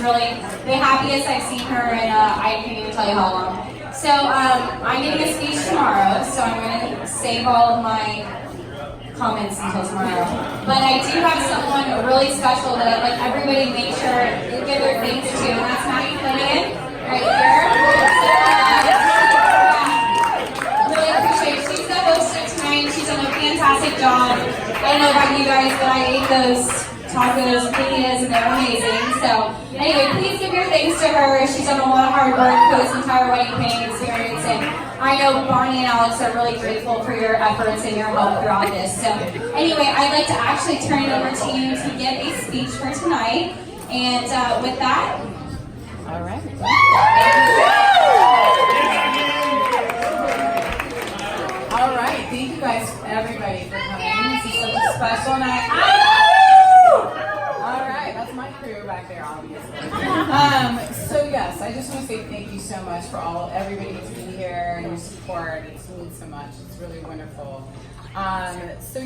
really the happiest I've seen her in I can't even tell you how long. So I'm giving a speech tomorrow, so I'm going to save all of my comments until tomorrow. But I do have someone really special that I'd like everybody to make sure they give their thanks to, and that's Maggie right here. So, really appreciate it. She's the host of tonight. She's done a fantastic job. I don't know about you guys, but I ate those tacos and piñas, and they're amazing. So anyway, please give your thanks to her. She's done a lot of hard work for this entire wedding planning experience, and I know Bonnie and Alex are really grateful for your efforts and your help throughout this. So anyway, I'd like to actually turn it over to you to give a speech for tonight. And with that, all right. All right, thank you guys, everybody, for coming. This is such a special night. All right, that's my crew back there, obviously. So yes, I just want to say thank you so much for everybody to be here and your support. It means so much. It's really wonderful. So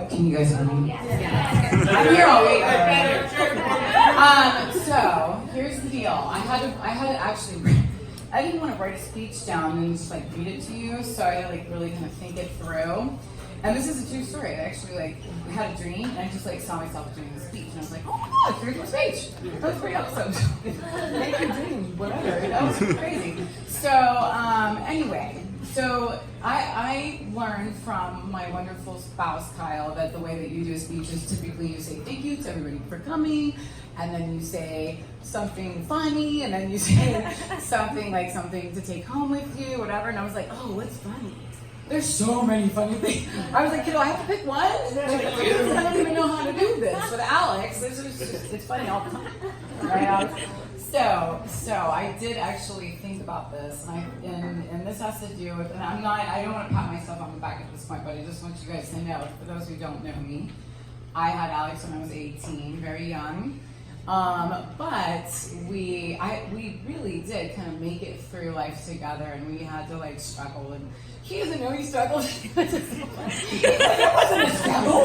can you guys hear me? Yeah. I'm here all week. So here's the deal. I had to actually. I didn't want to write a speech down and just like read it to you, so I had to like really kind of think it through. And this is a true story. I actually had a dream and I just saw myself doing the speech, and I was like, oh my God, here's my speech. That was pretty awesome. Make your dream, whatever. That was crazy. So anyway, so I learned from my wonderful spouse Kyle that the way that you do a speech is typically you say thank you to everybody for coming, and then you say something funny, and then you say something to take home with you, whatever. And I was like, oh, what's funny? There's so many funny things. I was like, do I have to pick one? I don't even know how to do this. With Alex, it's funny all the time. Right? So I did actually think about this, and this has to do with, and I don't want to pat myself on the back at this point, but I just want you guys to know, for those who don't know me, I had Alex when I was 18, very young. But we really did kind of make it through life together, and we had to struggle, and he doesn't know he struggled. It wasn't a struggle.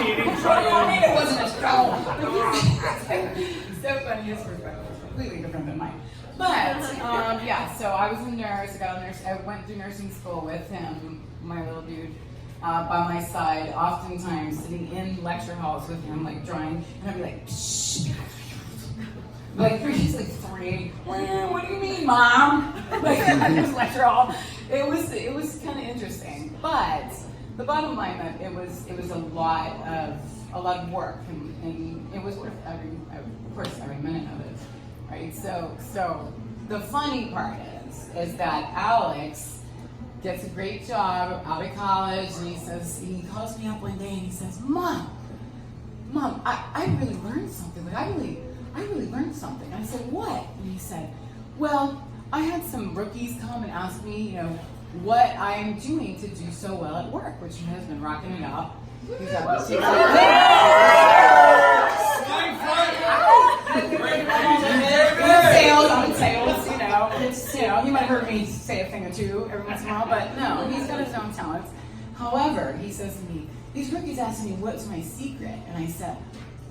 You didn't struggle. It wasn't a struggle. So funny, his perspective was completely different than mine. But so I was a nurse. I went through nursing school with him, my little dude. By my side, oftentimes sitting in lecture halls with him, drawing, and I'd be like, shh. He's 3. What do you mean, Mom? In this lecture hall. It was kind of interesting, but the bottom line that it was a lot of work, and it was worth every minute of it, right? So the funny part is that Alex gets a great job out of college, and he calls me up one day and he says, Mom, I really learned something. I really learned something. And I said, what? And he said, well, I had some rookies come and ask me, what I'm doing to do so well at work, which he has been rocking it up. He's got the sales, I'm in sales, he might have heard me say a thing or two every once in a while, but no, he's got his own talents. However, he says to me, these rookies asked me, what's my secret? And I said,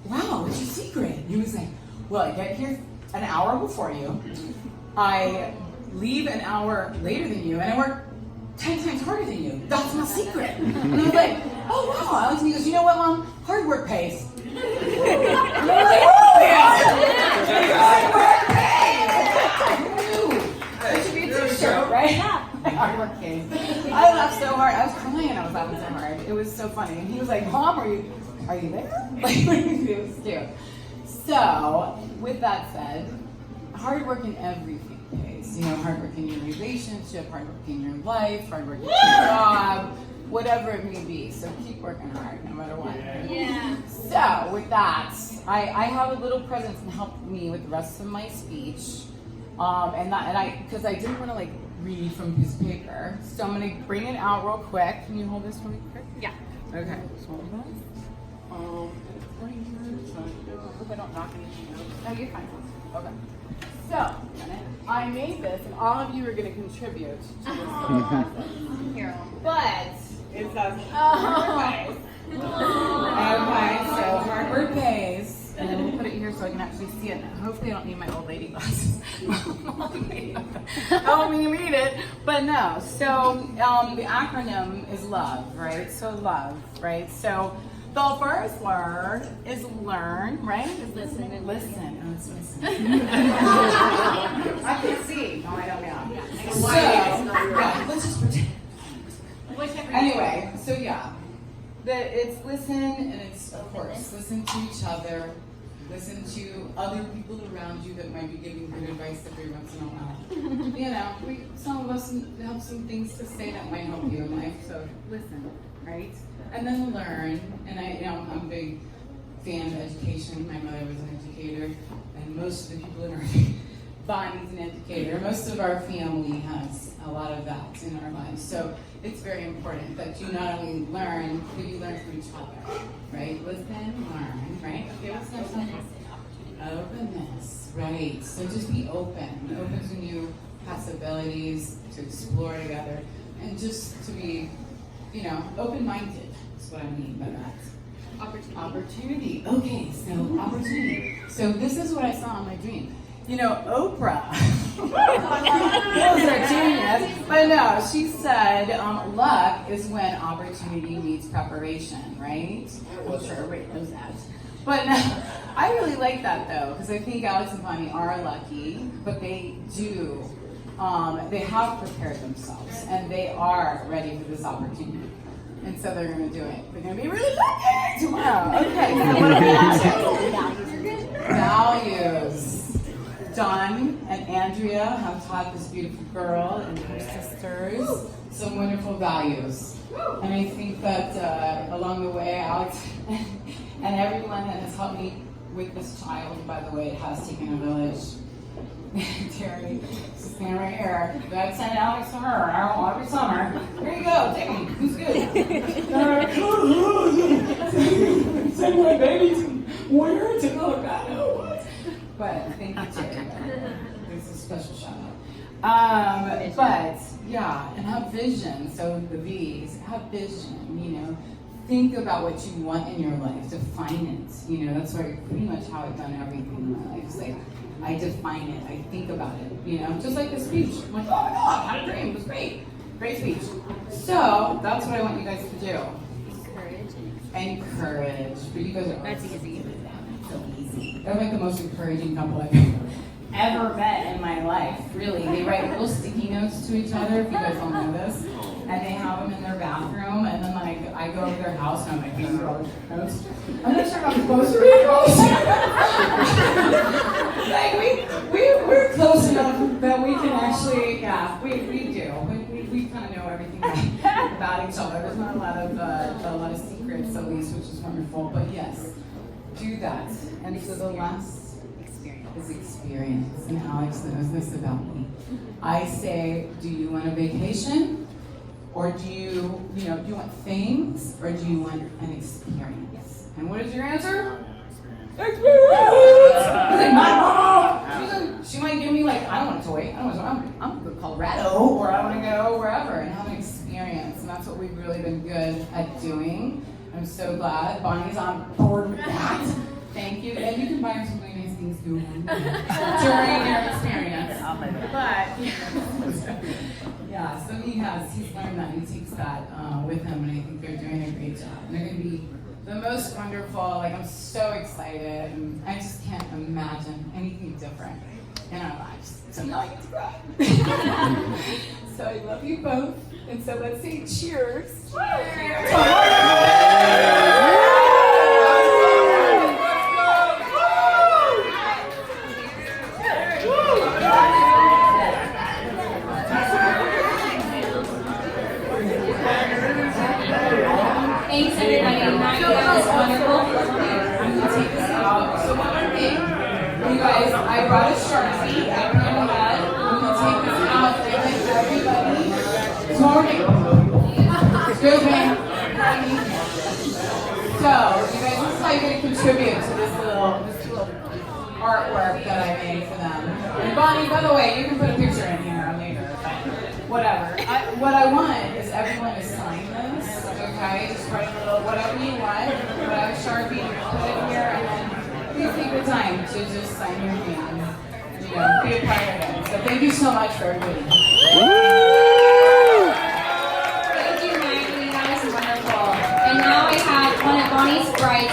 wow, what's your secret? And he was like, well, I get here an hour before you, I leave an hour later than you, and I work 10 times harder than you. That's my secret. And I was like, oh wow, Alex. And he goes, you know what, Mom? Hard work pays. And I was like, oh yeah. Hard work pays. That should be a t-shirt, right? Yeah. Hard work pays. I laughed so hard. I was crying. I was laughing so hard. It was so funny. And he was like, Mom, are you there? It was cute. So, with that said, hard work in everything pays. Hard work in your relationship, hard work in your life, hard work in your job, whatever it may be. So keep working hard, no matter what. Yeah. So, with that, I have a little present to help me with the rest of my speech, because I didn't want to read from his paper. So I'm gonna bring it out real quick. Can you hold this for me quick? Yeah. Okay. So hold on. I hope I don't knock anything out. No, you're fine. Okay. So, I made this, and all of you are going to contribute to this little process. But it says hard work pays. Okay, so hard work pays, and then we'll put it here here so I can actually see it. Hopefully I don't need my old lady glasses. I don't mean to need it, but no. So the acronym is LOVE, right? So LOVE, right? So the first word is learn, right? Is listen and listen. Oh, it's listen. I can see. No, I don't know. So, yeah, let's just pretend. Anyway, so yeah, it's listen, and it's, of course, listen to each other, listen to other people around you that might be giving good advice every once in a while. You know, some of us have some things to say that might help you in life, so listen, right? And then learn, and I'm a big fan of education. My mother was an educator, and most of the people in our Bonnie's an educator. Most of our family has a lot of that in our lives. So it's very important that you not only learn, but you learn from each other, right? Listen, learn, right? Okay, what's next one? Openness, right. So just be open. Open to new possibilities, to explore together, and just to be, open-minded. That's what I mean by that. Opportunity. Okay, so opportunity. So this is what I saw in my dream. Oprah. Those are genius. But no, she said luck is when opportunity meets preparation, right? I'm sure everybody knows that. But no, I really like that though, because I think Alex and Bonnie are lucky, but they do. They have prepared themselves, and they are ready for this opportunity. And so they're going to do it. They're going to be really lucky tomorrow. Okay, so what are we next? Values. Dawn and Andrea have taught this beautiful girl and her sisters some wonderful values. And I think that along the way, Alex and everyone that has helped me with this child, by the way, it has taken a village. Terry, she's standing right here. God sent Alex to her. I don't know, every summer. Here you go, take him. Who's good? Send my baby to where? To Colorado. But thank you, Terry. This is a special shout out. But yeah, and have vision. So the V's, have vision. Think about what you want in your life. Define it. That's pretty much how I've done everything in my life. It's like I define it. I think about it. Just like the speech. I'm like, oh my God, I had a dream. It was great. Great speech. So that's what I want you guys to do. Encourage. But you guys are That's easy. so easy. They're like the most encouraging couple I've ever met in my life. Really, they write little sticky notes to each other. If you guys don't know this, and they have them in their bathroom. And then I go to their house and I'm like, these are all the notes. I'm not sure if I'm supposed to read those. Like we're close enough that we can actually, we do. We kind of know everything about each other. There's not a lot of secrets, at least, which is wonderful. But yes, do that. And so the last is experience. And Alex knows this about me. I say, do you want a vacation? Or do you want things? Or do you want an experience? And what is your answer? Experience! Like, my mom! She might give me I don't want a toy. I'm going to go to Colorado, or I want to go wherever and have an experience. And that's what we've really been good at doing. I'm so glad Bonnie's on board with that. Thank you. And you can buy her some really nice things during your experience. But yeah, so he's learned that, and he takes that with him, and I think they're doing a great job. And they're going to be the most wonderful. I'm so excited, and I just can't imagine anything different in our lives. So now I get to cry. So I love you both, and so let's say cheers. Thanks everybody. Maggie, that was wonderful. I'm going to take this out. So one more thing. You guys, I brought a Sharpie. I don't know that. I'm going to take this out and I thank everybody. Tomorrow excuse me. So, you guys, this is how you're going to contribute to this little artwork that I made for them. And Bonnie, by the way, you can put a picture in here later, but whatever. What I want is everyone to sign this, okay? Just write a little, whatever you want, whatever Sharpie, put it here, and then please take the time to just sign your name and, you know, be a part of it. So thank you so much for everybody. Thank you, Maggie. That was wonderful. And now I have one of Bonnie's brides